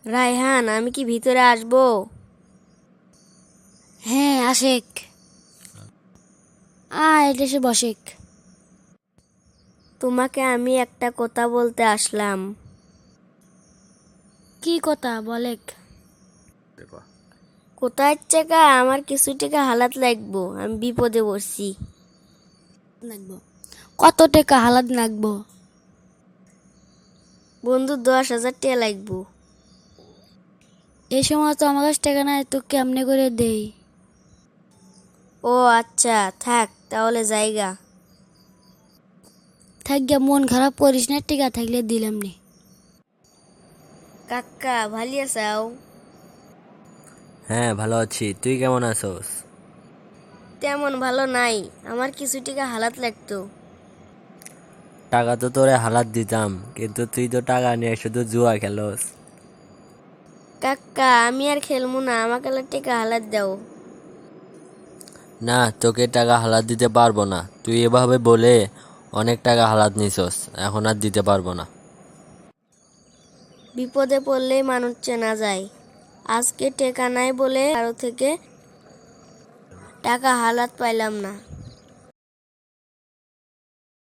রায়হান, আমি কি ভিতরে আসবো? হ্যাঁ আশেক, আয় এসে বসেক। তোমাকে আমি একটা কথা বলতে আসলাম। কি কথা বলেক? কোথায় টাকা? আমার কিছু টাকা হালাত লাগবো, আমি বিপদে পড়ছি। লাগবো? কত টাকা হালাত লাগবো? বন্ধু, 10,000 টাকা লাগবো। এই সময় তো আমার কাছে টাকা নাই, তো কেমনে করে দেই? ও আচ্ছা, থাক তাহলে জায়গা। থাক মন খারাপ করিস না, টাকা থাকলে দিলাম নি। কাকা ভালি আছাও? হ্যাঁ ভালো আছি, তুই কেমন আছোস? তেমন ভালো নাই, আমার কিছু টাকা হালাত লাগতো। টাকা তো তোরে হালাত দিতাম, কিন্তু তুই তো টাকা নিয়ে শুধু জুয়া খেলোস। কাকা, আমি আর খেলবো না, আমাকে টাকা হালাত দাও। না, তোকে টাকা হালাত দিতে পারবো না। তুই এভাবে বলে অনেক টাকা হালাত নিছস, এখন আর দিতে পারবো না। বিপদে পড়লেই মানুষ চেনা যায়। আজকে টাকা নাই বলে কারো থেকে টাকা হালাত পাইলাম না।